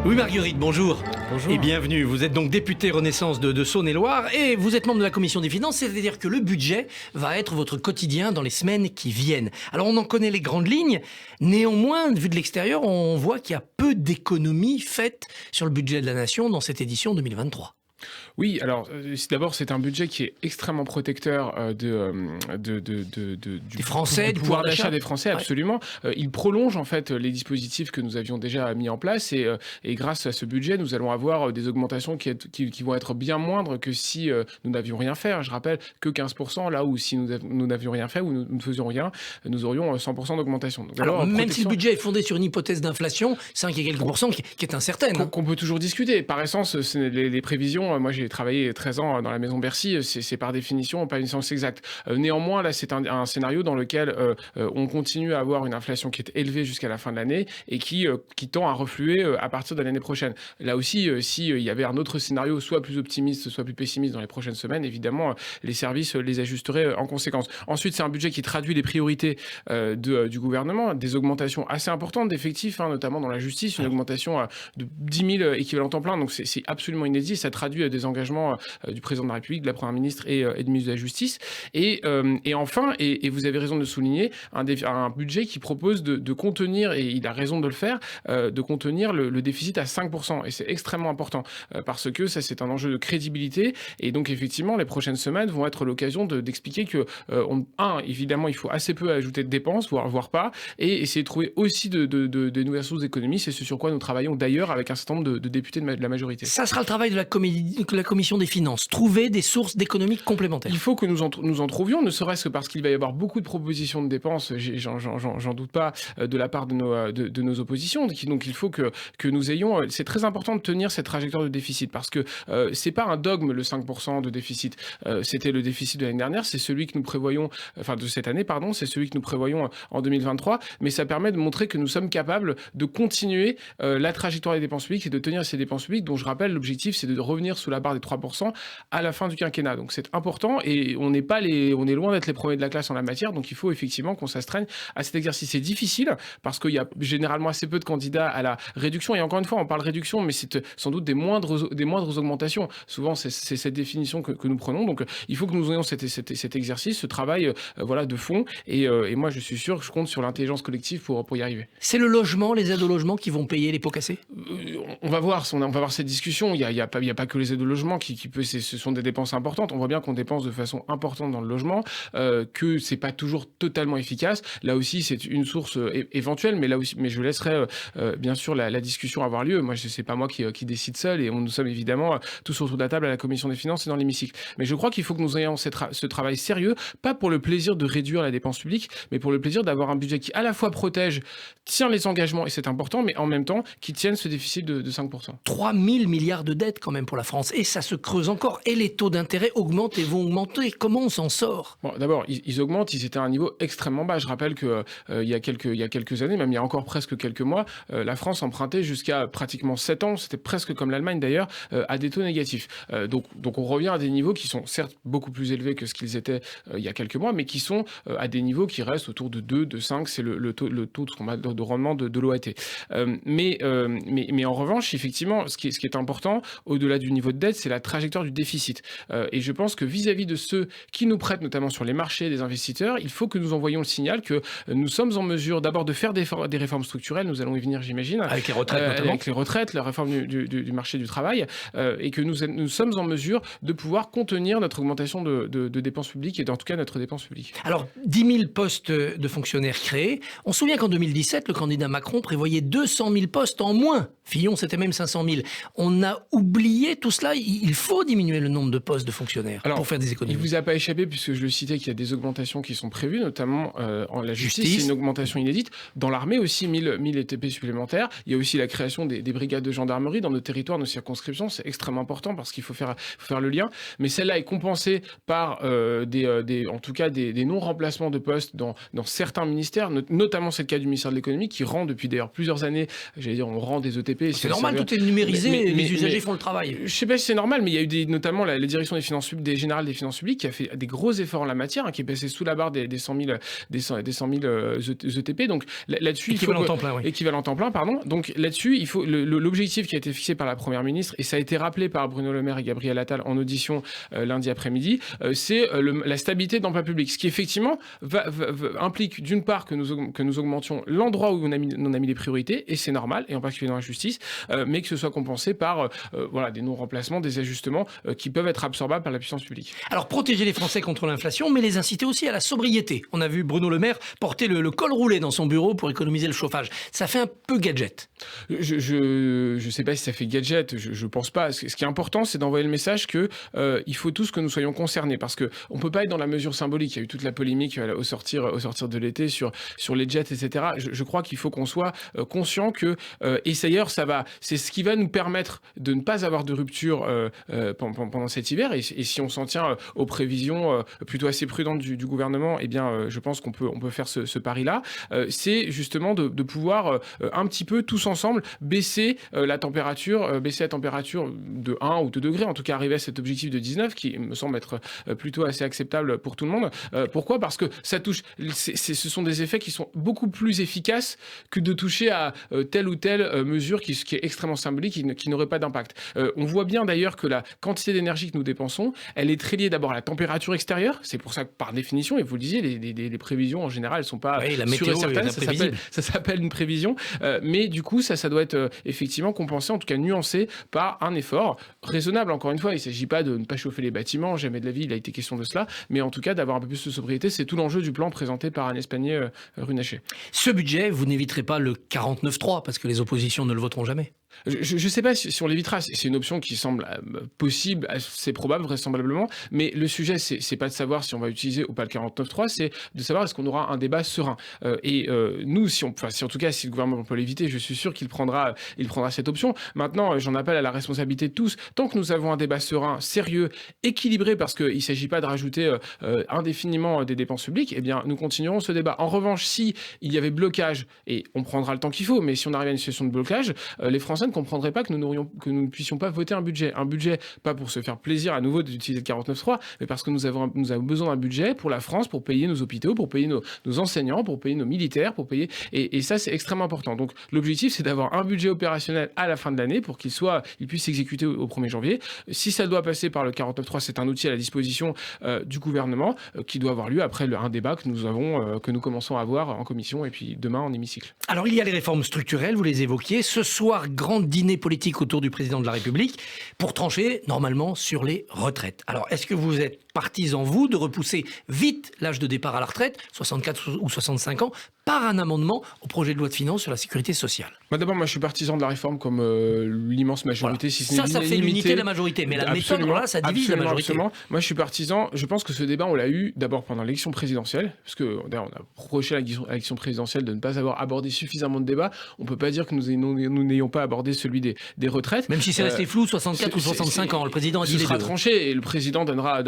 Oui Marguerite, bonjour. Bonjour. Et bienvenue. Vous êtes donc députée Renaissance de Saône-et-Loire et vous êtes membre de la Commission des Finances, c'est-à-dire que le budget va être votre quotidien dans les semaines qui viennent. Alors on en connaît les grandes lignes, néanmoins, vu de l'extérieur, on voit qu'il y a peu d'économies faites sur le budget de la nation dans cette édition 2023. Oui, alors d'abord c'est un budget qui est extrêmement protecteur du Français, du pouvoir d'achat des Français, absolument. Il prolonge en fait les dispositifs que nous avions déjà mis en place et grâce à ce budget, nous allons avoir des augmentations qui vont être bien moindres que si nous n'avions rien fait. Je rappelle que 15%, là où si nous n'avions rien fait ou nous ne faisions rien, nous aurions 100% d'augmentation. Donc, alors même si le budget est fondé sur une hypothèse d'inflation, 5 et quelques pourcents qui est incertaine. Qu'on peut toujours discuter. Par essence, les prévisions, moi j'ai travaillé 13 ans dans la maison Bercy, c'est par définition pas une science exacte. Néanmoins, là, c'est un scénario dans lequel on continue à avoir une inflation qui est élevée jusqu'à la fin de l'année et qui tend à refluer à partir de l'année prochaine. Là aussi, s'il y avait un autre scénario, soit plus optimiste, soit plus pessimiste dans les prochaines semaines, évidemment, les services les ajusteraient en conséquence. Ensuite, c'est un budget qui traduit les priorités du gouvernement, des augmentations assez importantes d'effectifs, notamment dans la justice, une augmentation de 10 000 équivalents temps plein, donc c'est absolument inédit, ça traduit des engagements du président de la République, de la Première ministre et du ministre de la Justice. Et enfin, et vous avez raison de le souligner, un budget qui propose de contenir, et il a raison de le faire, de contenir le déficit à 5%. Et c'est extrêmement important parce que ça, c'est un enjeu de crédibilité. Et donc, effectivement, les prochaines semaines vont être l'occasion d'expliquer que, évidemment, il faut assez peu ajouter de dépenses, voire pas, et essayer de trouver aussi de nouvelles sources d'économie. C'est ce sur quoi nous travaillons d'ailleurs avec un certain nombre de députés de la majorité. Ça sera le travail de la Commission des Finances, trouver des sources d'économies complémentaires. Il faut que nous en trouvions, ne serait-ce que parce qu'il va y avoir beaucoup de propositions de dépenses, j'en doute pas, de la part de nos oppositions. Donc il faut que nous ayons... C'est très important de tenir cette trajectoire de déficit parce que c'est pas un dogme le 5% de déficit. C'était le déficit de l'année dernière, c'est celui que nous prévoyons, de cette année, pardon, c'est celui que nous prévoyons en 2023, mais ça permet de montrer que nous sommes capables de continuer la trajectoire des dépenses publiques et de tenir ces dépenses publiques dont je rappelle l'objectif c'est de revenir sous la barre des 3% à la fin du quinquennat. Donc c'est important et on est loin d'être les premiers de la classe en la matière, donc il faut effectivement qu'on s'astreigne à cet exercice. C'est difficile parce qu'il y a généralement assez peu de candidats à la réduction et encore une fois on parle réduction mais c'est sans doute des moindres augmentations. Souvent c'est cette définition que nous prenons, donc il faut que nous ayons cet exercice, ce travail de fond et moi je suis sûr que je compte sur l'intelligence collective pour y arriver. C'est le logement, les aides au logement qui vont payer les pots cassés ? On va voir cette discussion. Il y a pas que les aides au logement ce sont des dépenses importantes. On voit bien qu'on dépense de façon importante dans le logement, que c'est pas toujours totalement efficace. Là aussi, c'est une source éventuelle, mais je laisserai bien sûr la discussion avoir lieu. Moi, c'est pas moi qui décide seul et nous sommes évidemment tous autour de la table à la Commission des Finances et dans l'hémicycle. Mais je crois qu'il faut que nous ayons ce travail sérieux, pas pour le plaisir de réduire la dépense publique, mais pour le plaisir d'avoir un budget qui à la fois tient les engagements, et c'est important, mais en même temps, qui tienne ce déficit de 5%. 3 000 milliards de dettes quand même pour la France, et ça se creuse encore, et les taux d'intérêt augmentent et vont augmenter. Comment on s'en sort ? Bon, d'abord, ils augmentent, ils étaient à un niveau extrêmement bas. Je rappelle que il y a quelques années, même il y a encore presque quelques mois, la France empruntait jusqu'à pratiquement 7 ans, c'était presque comme l'Allemagne d'ailleurs, à des taux négatifs. Donc on revient à des niveaux qui sont certes beaucoup plus élevés que ce qu'ils étaient il y a quelques mois, mais qui sont à des niveaux qui restent autour de 2, de 5, c'est le taux de rendement de l'OAT. Mais en revanche, effectivement, ce qui est important, au-delà du niveau de dette, c'est la trajectoire du déficit. Et je pense que vis-à-vis de ceux qui nous prêtent, notamment sur les marchés des investisseurs, il faut que nous envoyions le signal que nous sommes en mesure d'abord de faire des réformes structurelles, nous allons y venir j'imagine. Avec les retraites notamment. Avec les retraites, la réforme du marché du travail, et que nous sommes en mesure de pouvoir contenir notre augmentation de dépenses publiques et en tout cas notre dépense publique. Alors, 10 000 postes de fonctionnaires créés. On se souvient qu'en 2017, le candidat Macron prévoyait 200 000 postes en moins. Fillon, c'était même 500 000. On a oublié tout cela. Il faut diminuer le nombre de postes de fonctionnaires pour faire des économies. Il vous a pas échappé, puisque je le citais, qu'il y a des augmentations qui sont prévues, notamment en la justice, c'est une augmentation inédite. Dans l'armée aussi, 1000 ETP supplémentaires. Il y a aussi la création des brigades de gendarmerie dans nos territoires, nos circonscriptions. C'est extrêmement important parce qu'il faut faire le lien. Mais celle-là est compensée par en tout cas des non-remplacements de postes dans certains ministères, notamment c'est le cas du ministère de l'économie, qui rend depuis d'ailleurs plusieurs années, on rend des ETP ETP. C'est normal, tout est numérisé, les usagers font le travail. Je sais pas si c'est normal, mais il y a eu notamment la direction des finances publiques, des générales des finances publiques, qui a fait des gros efforts en la matière, qui est passé sous la barre des 100 000 ETP. Donc là-dessus, équivalent temps plein, oui. Équivalent temps plein, pardon. Donc là-dessus, il faut l'objectif qui a été fixé par la Première ministre, et ça a été rappelé par Bruno Le Maire et Gabriel Attal en audition lundi après-midi, c'est la stabilité de l'emploi public. Ce qui effectivement implique d'une part que nous augmentions l'endroit où on a mis les priorités, et c'est normal, et en particulier dans la justice, mais que ce soit compensé par des non-remplacements, des ajustements qui peuvent être absorbables par la puissance publique. Alors protéger les Français contre l'inflation, mais les inciter aussi à la sobriété. On a vu Bruno Le Maire porter le col roulé dans son bureau pour économiser le chauffage. Ça fait un peu gadget. Je sais pas si ça fait gadget, je pense pas. Ce qui est important, c'est d'envoyer le message que il faut tous que nous soyons concernés, parce que on peut pas être dans la mesure symbolique. Il y a eu toute la polémique au sortir de l'été sur les jets, etc. Je crois qu'il faut qu'on soit conscient que et d'ailleurs c'est ce qui va nous permettre de ne pas avoir de rupture pendant cet hiver. Et si on s'en tient aux prévisions plutôt assez prudentes du gouvernement, eh bien je pense qu'on peut faire ce pari-là. C'est justement de pouvoir un petit peu tous ensemble baisser la température de 1 ou 2 degrés, en tout cas arriver à cet objectif de 19 qui me semble être plutôt assez acceptable pour tout le monde. Pourquoi ? Parce que ça touche, ce sont des effets qui sont beaucoup plus efficaces que de toucher à telle ou telle mesure qui est extrêmement symbolique, qui n'aurait pas d'impact. On voit bien d'ailleurs que la quantité d'énergie que nous dépensons, elle est très liée d'abord à la température extérieure. C'est pour ça que par définition, et vous le disiez, les prévisions en général, elles ne sont pas sûres et certaines. Ça s'appelle une prévision. Mais du coup, ça doit être effectivement compensé, en tout cas nuancé par un effort raisonnable. Encore une fois, il ne s'agit pas de ne pas chauffer les bâtiments, jamais de la vie, il a été question de cela, mais en tout cas d'avoir un peu plus de sobriété. C'est tout l'enjeu du plan présenté par Agnès Pannier-Runacher. Ce budget, vous n'éviterez pas le 49.3 parce que les oppositions ne le voteront jamais. Je ne sais pas si on l'évitera, c'est une option qui semble possible, c'est probable vraisemblablement, mais le sujet c'est pas de savoir si on va utiliser ou pas le 49.3, c'est de savoir est-ce qu'on aura un débat serein. Nous, si en tout cas si le gouvernement peut l'éviter, je suis sûr qu'il prendra cette option. Maintenant, j'en appelle à la responsabilité de tous. Tant que nous avons un débat serein, sérieux, équilibré, parce qu'il ne s'agit pas de rajouter indéfiniment des dépenses publiques, eh bien nous continuerons ce débat. En revanche, si il y avait blocage, et on prendra le temps qu'il faut, mais si on arrive à une situation de blocage, les Français ne comprendraient pas que nous ne puissions pas voter un budget. Un budget, pas pour se faire plaisir à nouveau d'utiliser le 49.3, mais parce que nous avons besoin d'un budget pour la France, pour payer nos hôpitaux, pour payer nos enseignants, pour payer nos militaires, pour payer... Et ça, c'est extrêmement important. Donc, l'objectif, c'est d'avoir un budget opérationnel à la fin de l'année pour qu'il puisse s'exécuter au 1er janvier. Si ça doit passer par le 49.3, c'est un outil à la disposition du gouvernement qui doit avoir lieu après un débat que nous commençons à avoir en commission et puis demain en hémicycle. Alors, il y a les réformes structurelles, vous les évoquiez. Ce soir, grand dîner politique autour du président de la République pour trancher normalement sur les retraites. Alors, est-ce que vous êtes partisan, vous, de repousser vite l'âge de départ à la retraite, 64 ou 65 ans, par un amendement au projet de loi de finances sur la sécurité sociale? D'abord, moi, je suis partisan de la réforme comme l'immense majorité, voilà. Si ce n'est ça fait l'unité de la majorité, mais la méthode, là, ça divise la majorité. Absolument. Moi, je suis partisan. Je pense que ce débat, on l'a eu d'abord pendant l'élection présidentielle, parce que d'ailleurs, on a reproché à l'élection présidentielle de ne pas avoir abordé suffisamment de débats. On ne peut pas dire que nous n'ayons pas abordé celui des retraites. Même si c'est resté flou, 64 ou 65 ans, le président a dit les deux. Ce sera tranché et le président donnera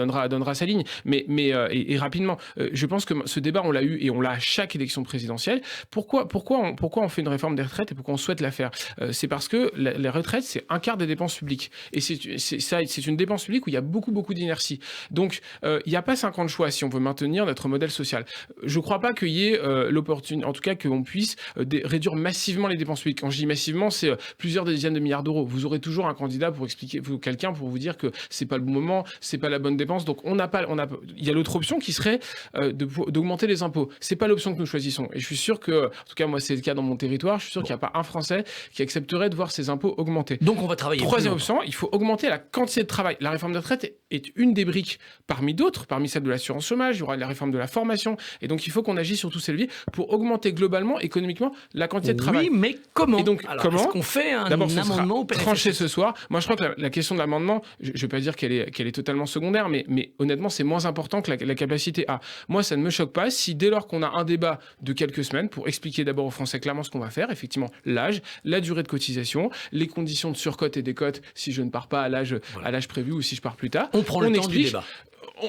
sa ligne. Mais rapidement, je pense que ce débat, on l'a eu et on l'a à chaque élection présidentielle. Pourquoi on fait une réforme des retraites et pourquoi on souhaite la faire? C'est parce que les retraites, c'est un quart des dépenses publiques. Et c'est une dépense publique où il y a beaucoup, beaucoup d'inertie. Donc, il n'y a pas 50 choix si on veut maintenir notre modèle social. Je ne crois pas qu'il y ait l'opportunité, en tout cas qu'on puisse réduire massivement les dépenses publiques. Quand je dis massivement, c'est plusieurs dizaines de milliards d'euros. Vous aurez toujours un candidat pour expliquer, quelqu'un pour vous dire que c'est pas le bon moment, c'est pas la bonne dépense. Donc, il y a l'autre option qui serait d'augmenter les impôts. C'est pas l'option que nous choisissons. Et je suis sûr que, en tout cas, moi, c'est le cas dans mon territoire, je suis sûr qu'il n'y a pas un Français qui accepterait de voir ses impôts augmenter. Donc, on va travailler. Troisième option, il faut augmenter la quantité de travail. La réforme des retraites est une des briques parmi d'autres, parmi celle de l'assurance chômage, il y aura la réforme de la formation. Et donc, il faut qu'on agisse sur tous ces leviers pour augmenter globalement, économiquement, la quantité de travail. Oui, mais comment? Et donc, comment est-ce qu'on fait un amendement au PLFSS? Tranché ce soir. Moi, je crois que la question de l'amendement, je ne vais pas dire qu'elle est totalement secondaire, mais honnêtement, c'est moins important que la capacité à. Moi, ça ne me choque pas si dès lors qu'on a un débat de quelques semaines pour expliquer d'abord aux Français clairement ce qu'on va faire, effectivement, l'âge, la durée de cotisation, les conditions de surcote et décote si je ne pars pas à l'âge prévu ou si je pars plus tard. On prend le temps du débat.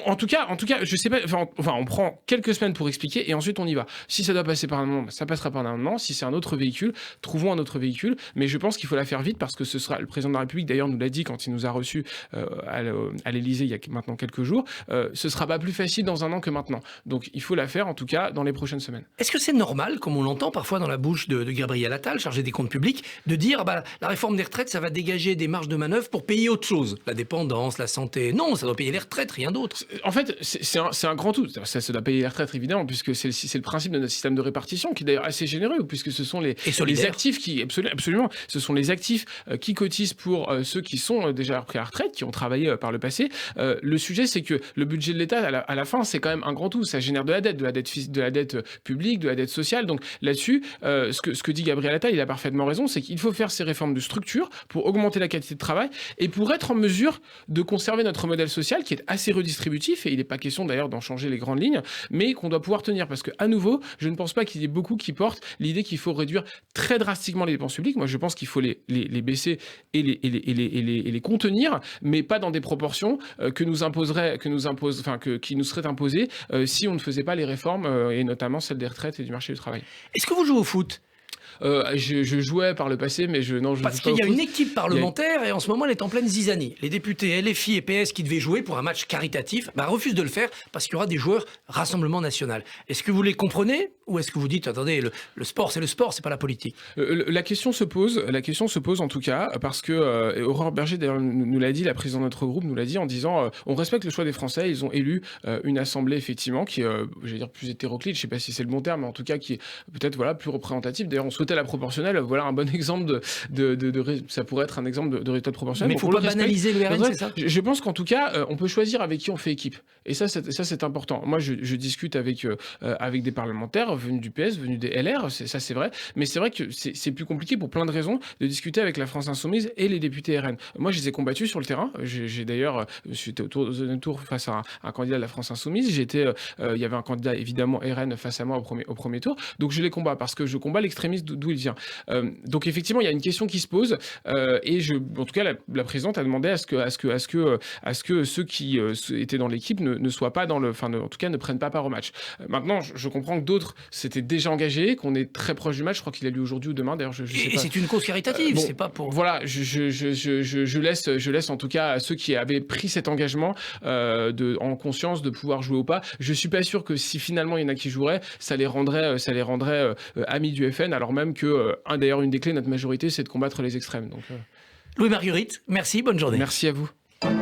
En tout cas, je sais pas. Enfin, on prend quelques semaines pour expliquer et ensuite on y va. Si ça doit passer par un amendement, ça passera par un amendement. Si c'est un autre véhicule, trouvons un autre véhicule. Mais je pense qu'il faut la faire vite parce que ce sera le président de la République d'ailleurs nous l'a dit quand il nous a reçus à l'Élysée il y a maintenant quelques jours. Ce sera pas plus facile dans un an que maintenant. Donc il faut la faire en tout cas dans les prochaines semaines. Est-ce que c'est normal, comme on l'entend parfois dans la bouche de Gabriel Attal, chargé des comptes publics, de dire la réforme des retraites, ça va dégager des marges de manœuvre pour payer autre chose, la dépendance, la santé? Non, ça doit payer les retraites, rien d'autre. En fait, c'est un grand tout. Ça doit payer les retraites, évidemment, puisque c'est le principe de notre système de répartition, qui est d'ailleurs assez généreux, puisque ce sont les actifs qui, absolument, ce sont les actifs qui cotisent pour ceux qui sont déjà pris à la retraite, qui ont travaillé par le passé. Le sujet, c'est que le budget de l'État, à la fin, c'est quand même un grand tout. Ça génère de la dette publique, de la dette sociale. Donc là-dessus, ce que dit Gabriel Attal, il a parfaitement raison, c'est qu'il faut faire ces réformes de structure pour augmenter la qualité de travail et pour être en mesure de conserver notre modèle social qui est assez redistributif, et il n'est pas question d'ailleurs d'en changer les grandes lignes, mais qu'on doit pouvoir tenir, parce que à nouveau, je ne pense pas qu'il y ait beaucoup qui portent l'idée qu'il faut réduire très drastiquement les dépenses publiques. Moi, je pense qu'il faut les baisser et les contenir, mais pas dans des proportions qui nous seraient imposées si on ne faisait pas les réformes, et notamment celles des retraites et du marché du travail. Est-ce que vous jouez au foot? Je jouais par le passé, mais je joue Parce pas qu'il y a au foot. une équipe parlementaire et en ce moment elle est en pleine zizanie. Les députés LFI et PS qui devaient jouer pour un match caritatif refusent de le faire parce qu'il y aura des joueurs Rassemblement National. Est-ce que vous les comprenez ou est-ce que vous dites attendez, le sport, c'est pas la politique? La question se pose en tout cas parce que Aurore Berger d'ailleurs nous l'a dit, la présidente de notre groupe nous l'a dit en disant on respecte le choix des Français, ils ont élu une assemblée effectivement qui est j'allais dire plus hétéroclite, je sais pas si c'est le bon terme, mais en tout cas qui est peut-être plus représentative. D'ailleurs on souhaitait la proportionnelle, voilà un bon exemple ça pourrait être un exemple de résultat proportionnel. Mais il faut pas banaliser le RN, c'est ça? Je pense qu'en tout cas on peut choisir avec qui on fait équipe, et ça c'est important. Moi je discute avec des parlementaires venus du PS, venus des LR, ça c'est vrai, mais c'est vrai que c'est plus compliqué pour plein de raisons de discuter avec la France Insoumise et les députés RN. Moi je les ai combattus sur le terrain, j'ai d'ailleurs j'étais au deuxième tour face à un candidat de la France Insoumise, il y avait un candidat évidemment RN face à moi au premier tour, donc je les combats parce que je combats l'extrémisme d'où il vient. Donc effectivement il y a une question qui se pose, et en tout cas la présidente a demandé à ce que ceux qui étaient dans l'équipe ne soient pas en tout cas ne prennent pas part au match. Maintenant je comprends que d'autres s'étaient déjà engagés, qu'on est très proche du match, je crois qu'il a lieu aujourd'hui ou demain d'ailleurs, je sais pas. Et c'est une cause caritative, c'est pas pour... Voilà, je laisse en tout cas à ceux qui avaient pris cet engagement en conscience de pouvoir jouer ou pas. Je suis pas sûr que si finalement il y en a qui joueraient, ça les rendrait amis du FN, alors même que d'ailleurs une des clés de notre majorité c'est de combattre les extrêmes. Donc, Louis Marguerite, merci, bonne journée. Merci à vous.